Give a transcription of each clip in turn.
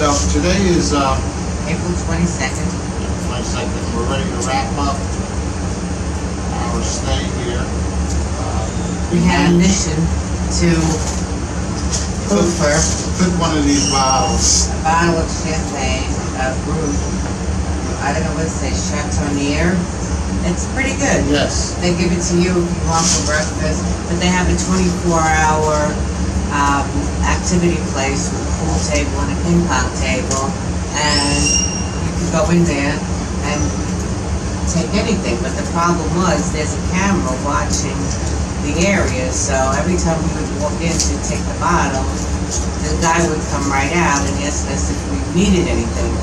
So today is April 22nd. my second. We're ready to wrap up our stay here. We had a mission to Put one of these bottles. a bottle of champagne, brut. I don't know what to say, Chateauneuf. It's pretty good. Yes. They give it to you if you want for breakfast, but they have a 24-hour activity place with a pool table and a ping pong table, and you can go in there and take anything. But the problem was there's a camera watching the area, so every time we would walk in to take the bottle, the guy would come right out and ask us if we needed anything.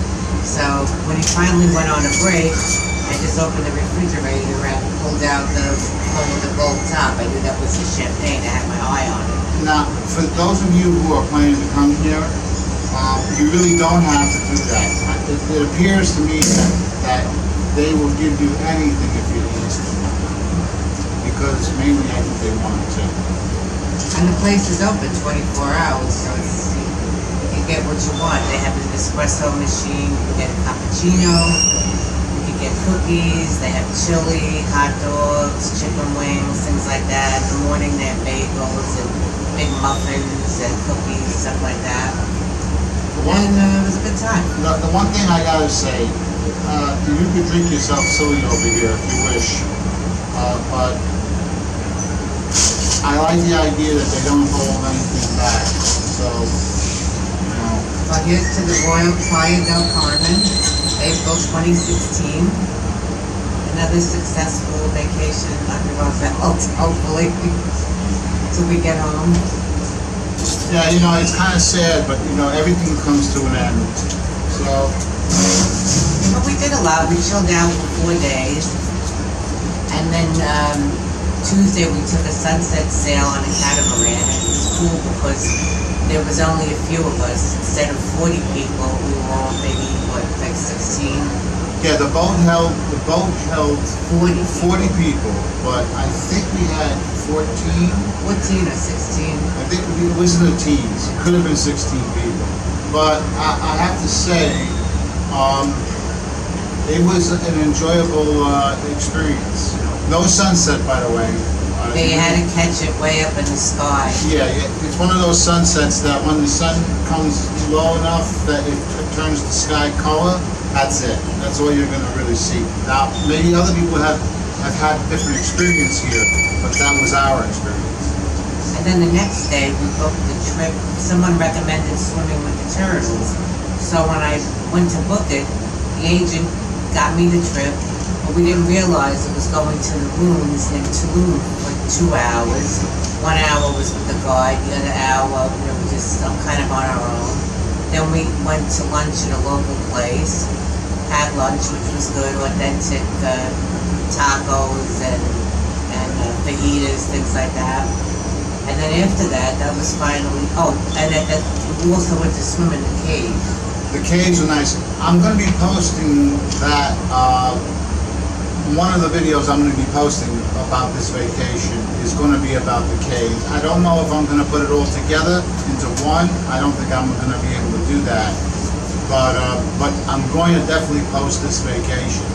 So when he finally went on a break, I just opened the refrigerator and pulled out the one with the gold top. I knew that was the champagne. I had my eye on it. Now, for those of you who are planning to come here, you really don't have to do that. It appears to me that they will give you anything if you ask them. Because mainly I think they want to. And the place is open 24 hours, so you can get what you want. They have an espresso machine, you can get a cappuccino, you can get cookies, they have chili, hot dogs, chicken wings, things like that. In the morning they have bagels and big muffins and cookies, stuff like that. And it was a good time. The one thing I gotta say, you could drink yourself silly over here if you wish, but I like the idea that they don't hold anything back. So, you know. Well, here's to the Royal Playa del Carmen, April 2016. Another successful vacation under our belt, hopefully, till we get home. Yeah, you know, it's kind of sad, but you know, everything comes to an end. So. But we did a lot. We chilled out for 4 days, and then Tuesday we took a sunset sail on a catamaran, and it was cool because there was only a few of us. Instead of 40 people, we were all maybe like 16. Yeah, the boat held 40 people, but I think we had 14. 14 or 16. I think it was in the teens. It could have been 16 people. But I have to say, it was an enjoyable experience. No sunset, by the way. They had to catch it way up in the sky. Yeah, it's one of those sunsets that when the sun comes low enough that it turns the sky color, that's it. That's all you're going to really see. Now, maybe other people have had different experience here, but that was our experience. And then the next day, we booked the trip. Someone recommended swimming with the turtles. So when I went to book it, the agent got me the trip, but we didn't realize it was going to the lagoons in Tulum for 2 hours. 1 hour was with the guide, the other hour we were just kind of on our own. Then we went to lunch at a local place, had lunch, which was good, authentic tacos and fajitas, things like that. And then after that, that was finally, and then we also went to swim in the cave. The caves are nice. I'm going to be posting that. One of the videos I'm going to be posting about this vacation is going to be about the caves. I don't know if I'm going to put it all together into one. I don't think I'm going to be able to do that. But I'm going to definitely post this vacation.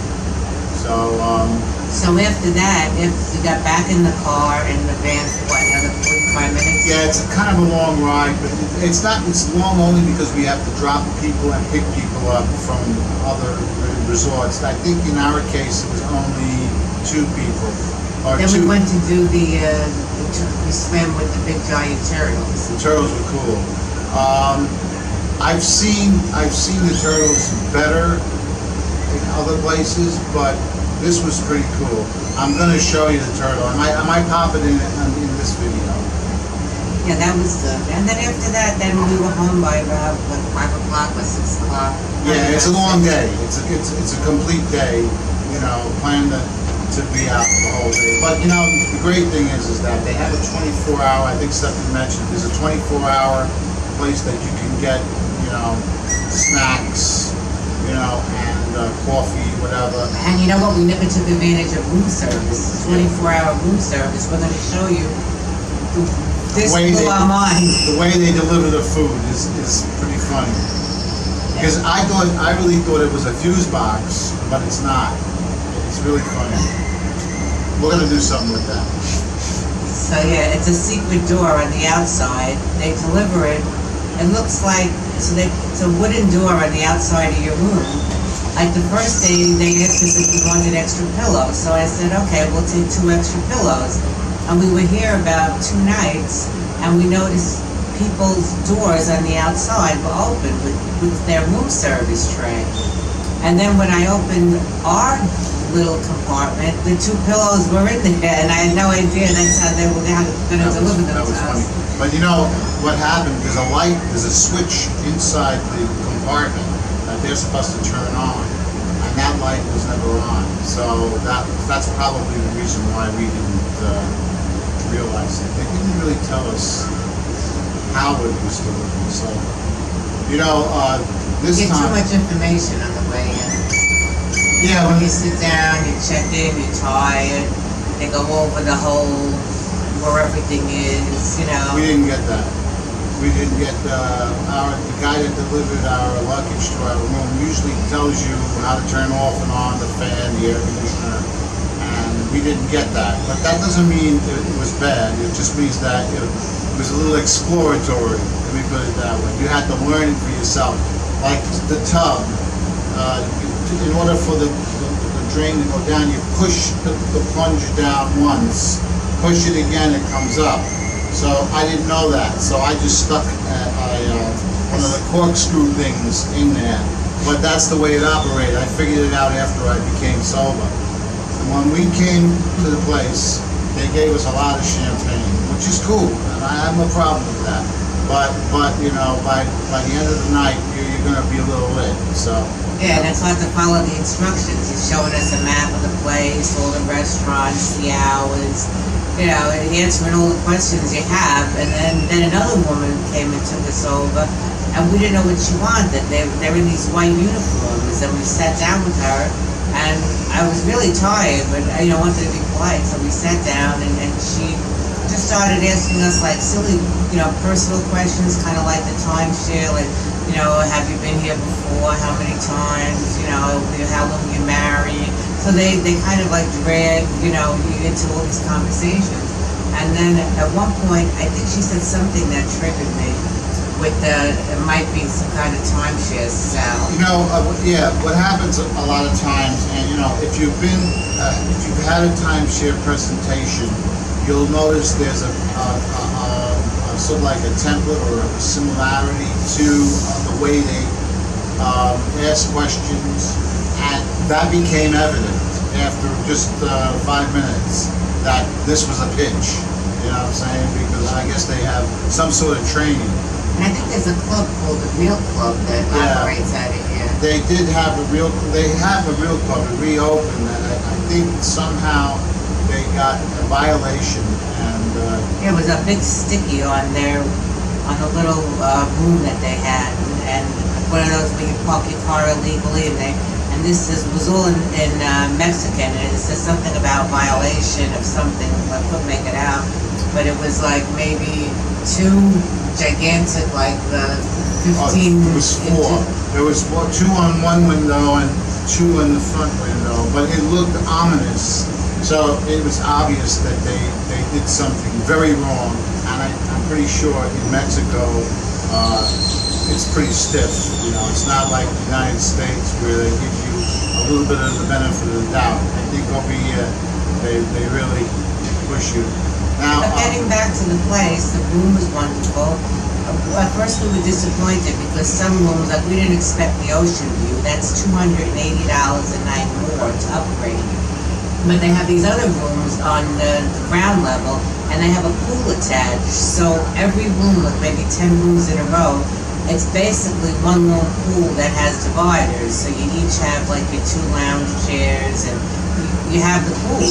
So after that, if we got back in the car in the van for another 45 minutes? Yeah, it's kind of a long ride, but it's long only because we have to drop people and pick people up from other resorts. I think in our case it was only 2 people. Then we went to do we swam with the big giant turtles. The turtles were cool. I've seen the turtles better in other places, but this was pretty cool. I'm going to show you the turtle. I might pop it in this video. Yeah, that was good. And then after that, then we were home by about 5 o'clock or 6 o'clock. Yeah, it's a long day. It's a complete day. You know, plan to be out the whole day. But you know, the great thing is that they have a 24-hour. I think Stephanie mentioned there's a 24-hour place that you can get, you know, snacks, you know, and coffee, whatever. And you know what? We never took advantage of room service. 24-hour room service. We're going to show you. This blew our mind. The way they deliver the food is pretty funny. Because I really thought it was a fuse box, but it's not. It's really funny. We're gonna do something with that. So yeah, it's a secret door on the outside. They deliver it. It looks like it's a wooden door on the outside of your room. Like the first day, they asked us if we wanted extra pillows. So I said, okay, we'll take 2 extra pillows. And we were here about 2 nights, and we noticed people's doors on the outside were open with their room service tray. And then when I opened our little compartment, the 2 pillows were in there, and I had no idea that's how they were going to deliver them That to was funny. us. But you know what happened? There's a switch inside the compartment that they're supposed to turn on, and that light was never on. So that's probably the reason why we didn't realize it. They didn't really tell us how it was delivered. So You this get too time, much information on the way in. yeah, When you sit down, you check in, you're tired, they go over the whole, where everything is, we didn't get that. We didn't get the guy that delivered our luggage to our room usually tells you how to turn off and on the fan, the air conditioner, and we didn't get that. But that doesn't mean it was bad. It just means that it was a little exploratory. Let me put it that way. You had to learn it for yourself. Like the tub, in order for the drain to go down, you push the plunger down once, push it again, it comes up. So I didn't know that, so I just stuck one of the corkscrew things in there. But that's the way it operated. I figured it out after I became sober. And when we came to the place, they gave us a lot of champagne, which is cool, and I have no problem with that. But by the end of the night, you're gonna be a little lit. So Yeah, and it's hard to follow the instructions. He's showing us a map of the place, all the restaurants, the hours, answering all the questions you have. And then another woman came and took us over, and we didn't know what she wanted. They're in these white uniforms, and we sat down with her, and I was really tired, but I wanted to be polite, so we sat down, and she just started asking us like silly, personal questions, kind of like the timeshare, like, have you been here before? How many times? How long you married? So they kind of like drag, you into all these conversations. And then at one point, I think she said something that triggered me with it might be some kind of timeshare sound. yeah, what happens a lot of times, and if you've had a timeshare presentation, you'll notice there's a sort of like a template or a similarity to the way they ask questions, and that became evident after just 5 minutes that this was a pitch. You know what I'm saying? Because I guess they have some sort of training. And I think there's a club called the Real Club that operates out of here. They have a real club. It reopened, and I think somehow they got a violation, and There was a big sticky on the little room that they had, and one of those where you park your car illegally, and this was all in Mexican, and it says something about violation of something. I couldn't make it out, but it was like maybe 2 gigantic, like 15. it was 4. There was 2 on one window and 2 in the front window, but it looked ominous. So it was obvious that they did something very wrong, and I'm pretty sure in Mexico it's pretty stiff. It's not like the United States where they give you a little bit of the benefit of the doubt. I think over here they really push you. Now, But getting back to the place, the room was wonderful. At first we were disappointed because some rooms, like we didn't expect the ocean view. That's $280 a night more to upgrade. But they have these other rooms on the ground level, and they have a pool attached. So every room, with maybe 10 rooms in a row, it's basically one long pool that has dividers. So you each have like your 2 lounge chairs, and you have the pool.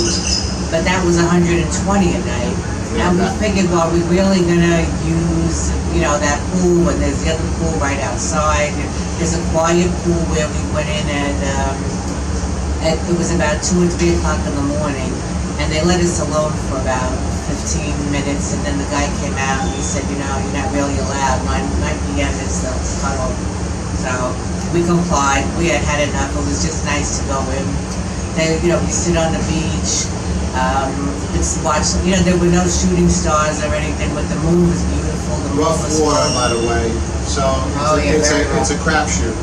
But that was $120 a night. And we figured, well, we're really gonna use, that pool, and there's the other pool right outside. And there's a quiet pool where we went in it was about 2 or 3 o'clock in the morning, and they let us alone for about 15 minutes, and then the guy came out and he said, you're not really allowed. 9 p.m. is the cutoff. So we complied. We had enough. It was just nice to go in. They, we sit on the beach. It's watch. There were no shooting stars or anything, but the moon was beautiful. The moon Rough was water, full. by the way, so Yeah, very it's a rough. crapshoot.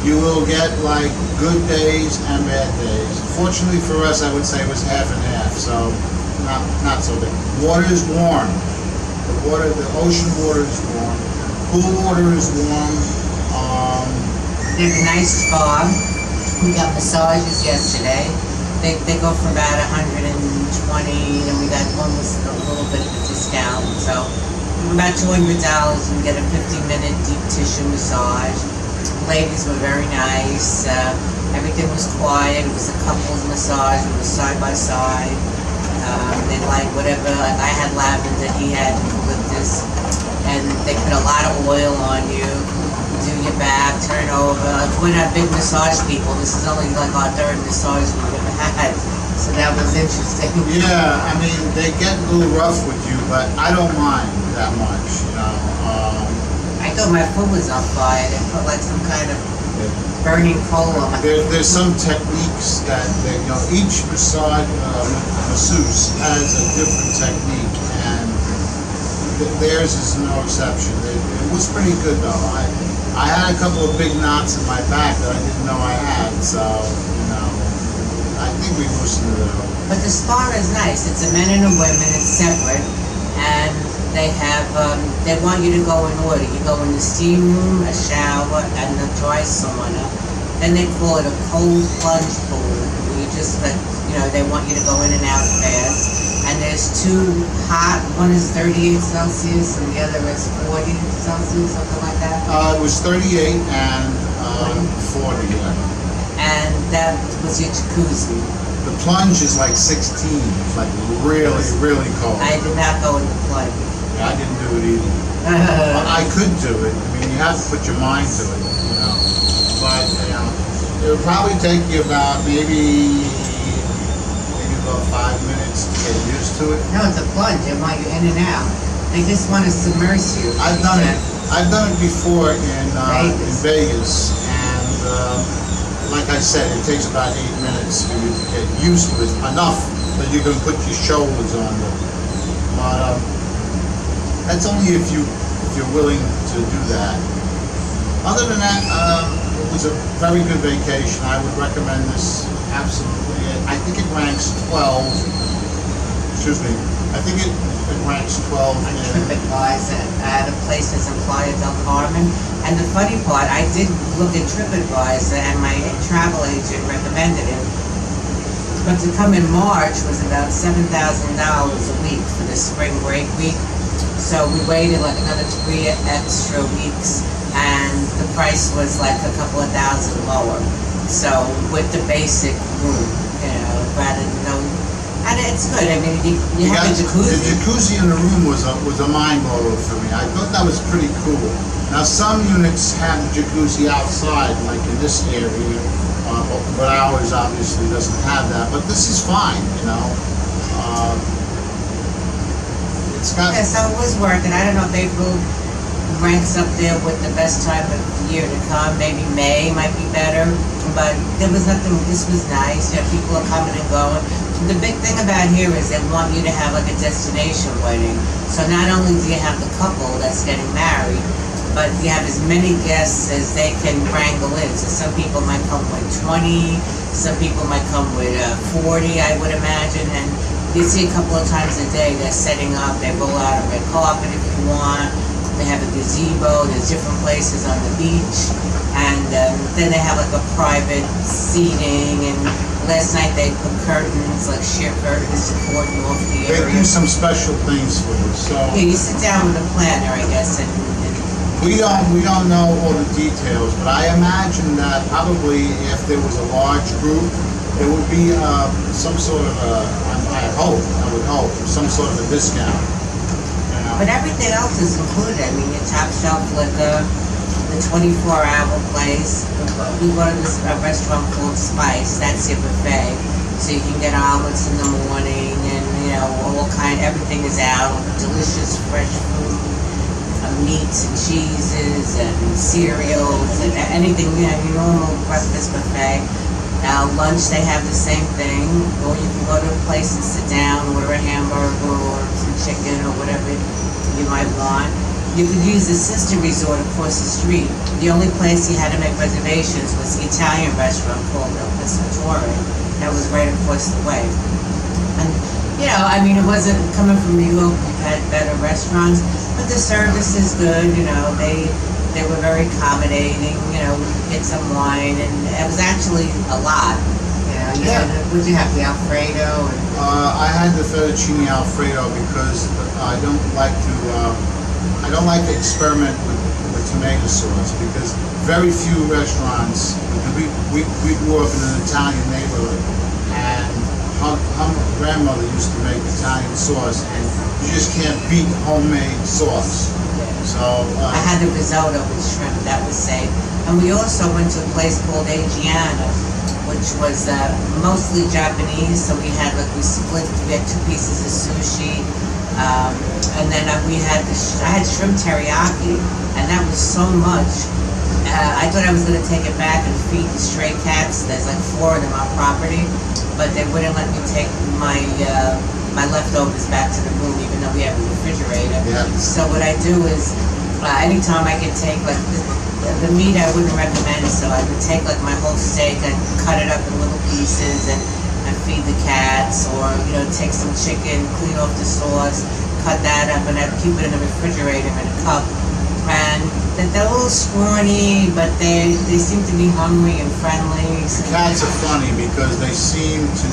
You will get like good days and bad days. Fortunately for us, I would say it was half and half, so not so bad. Water is warm. The ocean water is warm. Pool water is warm. There's a nice spa. We got massages yesterday. They go for about 120, and we got one with a little bit of a discount. So about $200, and get a 50-minute deep tissue massage. Ladies were very nice. Everything was quiet. It was a couples massage. It was side by side. They like whatever. Like I had lavender. He had eucalyptus, and they put a lot of oil on you. Do your back, turn over. Like we're not big massage people. This is only like our third massage we've ever had, so that was interesting. Yeah, I mean they get a little rough with you, but I don't mind that much. I thought my foot was on fire. They put like some kind of burning coal on my There's some techniques that each massage masseuse has a different technique, and theirs is no exception. It was pretty good though. I had a couple of big knots in my back that I didn't know I had, so I think we loosened it up. But the spa is nice. It's a men and a women. It's separate, and they have they want you to go in order. You go in the steam room, a shower, and the dry sauna. Then they call it a cold plunge pool. Where you just they want you to go in and out fast. And there's two hot. One is 38 Celsius, and the other is 40 Celsius, something like that. It was 38 and 40. Yeah. And that was your jacuzzi. The plunge is like 16. It's like really, really cold. I did not go in the plunge. I didn't do it either. Well, I could do it. I mean, you have to put your mind to it, But it would probably take you about maybe about 5 minutes to get used to it. No, it's a plunge. They want you in and out. They just want to submerge you. I've done it. I've done it before in Vegas, and like I said, it takes about 8 minutes for you to get used to it enough that you can put your shoulders on it. But that's only if you're willing to do that. Other than that, it was a very good vacation. I would recommend this absolutely. I think it ranks 12. Excuse me. I think it ranks 12 On in TripAdvisor at a place that's in Playa del Carmen. And the funny part, I did look at TripAdvisor, and my travel agent recommended it. But to come in March was about $7,000 a week for the spring break week. So we waited like another 3 extra weeks, and the price was like a couple of thousand lower. So with the basic room, rather than and it's good. I mean, you have a jacuzzi. The jacuzzi in the room was a mind blower for me. I thought that was pretty cool. Now some units have the jacuzzi outside, like in this area, but ours obviously doesn't have that. But this is fine, It's got. Yeah, so it was worth it. I don't know if April ranks up there with the best time of the year to come. Maybe May might be better, but there was nothing. This was nice. People are coming and going. The big thing about here is they want you to have like a destination wedding. So not only do you have the couple that's getting married, but you have as many guests as they can wrangle in. So some people might come with 20, some people might come with 40, I would imagine, and you see a couple of times a day they're setting up. They roll out a red carpet if you want. They have a gazebo. There's different places on the beach, and then they have like a private seating. And last night they put curtains, like sheer curtains, to cordon off the They area. do some special things for us. So Yeah, you sit down with a planner, I guess, and we don't know all the details, but I imagine that probably if there was a large group, there would be some sort of I would hope, some sort of a discount. But everything else is included. I mean, your top shelf liquor, the 24-hour place. We go to this restaurant called Spice. That's your buffet. So you can get omelets in the morning, and everything is out. Delicious fresh food. meats and cheeses and cereals and anything, your normal breakfast buffet. Lunch, they have the same thing, or you can go to a place and sit down, order a hamburger or some chicken or whatever you might want. You could use the sister resort across the street. The only place you had to make reservations was the Italian restaurant called El Pescatore. That was right across the way. And, it wasn't coming from New York, we've had better restaurants, but the service is good, they were very accommodating, we could get some wine, and it was actually a lot, Would you have the Alfredo? I had the fettuccine Alfredo because I don't like to experiment with tomato sauce, because very few restaurants, we grew up in an Italian neighborhood, and her grandmother used to make Italian sauce, and you just can't beat homemade sauce. So I had the risotto with shrimp, that was safe. And we also went to a place called Adriana, which was mostly Japanese. So we had we had 2 pieces of sushi, and then I had shrimp teriyaki, and that was so much. I thought I was going to take it back and feed the stray cats. There's like 4 of them on property, but they wouldn't let me take my leftovers back to the room, even though we have a refrigerator. Yeah. So what I do is, anytime I could take the meat, I wouldn't recommend. So I would take my whole steak and cut it up in little pieces and feed the cats, or take some chicken, clean off the sauce, cut that up, and I'd keep it in the refrigerator in a cup. And they're a little scrawny, but they seem to be hungry and friendly. So cats are funny because they seem to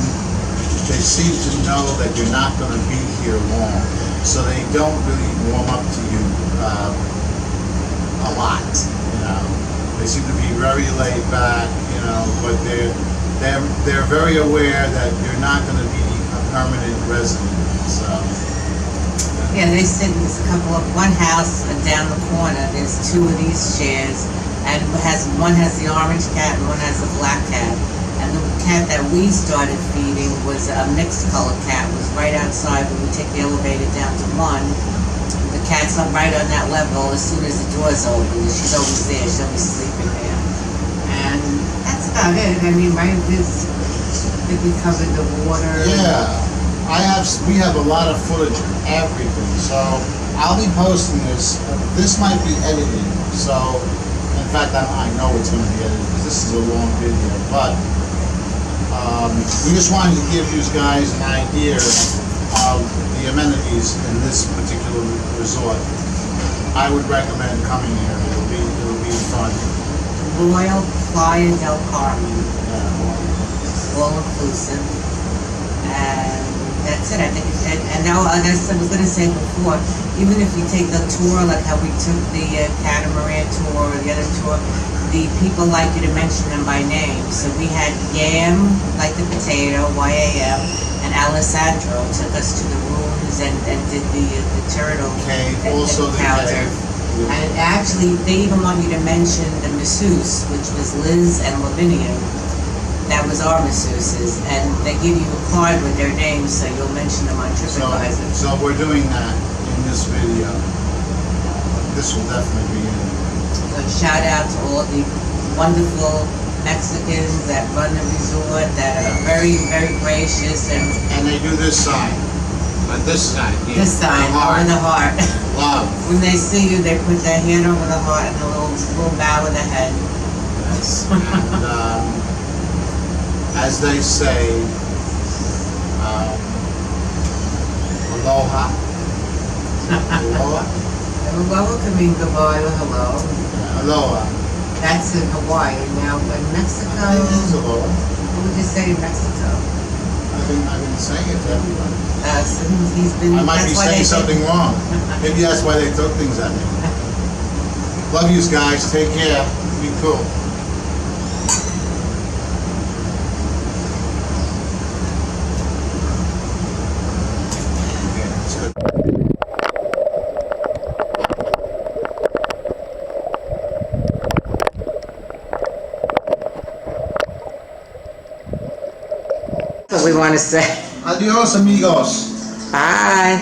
know that you're not going to be here long, so they don't really warm up to you a lot. They seem to be very laid back, but they're very aware that you're not going to be a permanent resident. So. Yeah, they sit in one house down the corner. There's 2 of these chairs, and one has the orange cat and one has the black cat. And the cat that we started feeding was a mixed colored cat. It was right outside when we take the elevator down to 1. The cat's up right on that level as soon as the door's open. She's always there. She'll be sleeping there. And that's about it. I think we covered the water. Yeah. We have a lot of footage of everything, so I'll be posting this. This might be edited, so in fact I know it's going to be edited because this is a long video, but we just wanted to give you guys an idea of the amenities in this particular resort. I would recommend coming here. It'll be fun. Royal Playa del Carmen. Yeah. All inclusive. And that's it. I think and now, as I was going to say before, even if you take the tour, like how we took the catamaran tour or the other tour, the people like you to mention them by name. So we had Yam, like the potato, Y-A-M, and Alessandro took us to the rooms and did the turtle Cave, also the counter. cave. And actually, they even want you to mention the masseuse, which was Liz and Lavinia. That was our masseuses, and they give you a card with their names, so you'll mention them on TripAdvisor. So we're doing that in this video. This will definitely be in. So shout out to all the wonderful Mexicans that run the resort, that are very, very gracious, and they do this sign. This sign here. this sign over the heart. Love. When they see you, they put their hand over the heart and a little bow of the head. Yes. And as they say, aloha. Aloha. Aloha can mean goodbye or hello. Aloha. That's in Hawaii. Now in Mexico, It is aloha. what would you say in Mexico? I've been saying it to everybody. So he's been. I might be that's why saying they something wrong. Maybe that's why they took things at me. Love yous guys. Take care. Be cool. Okay, that's good. What we want to say. Adios, amigos. Bye.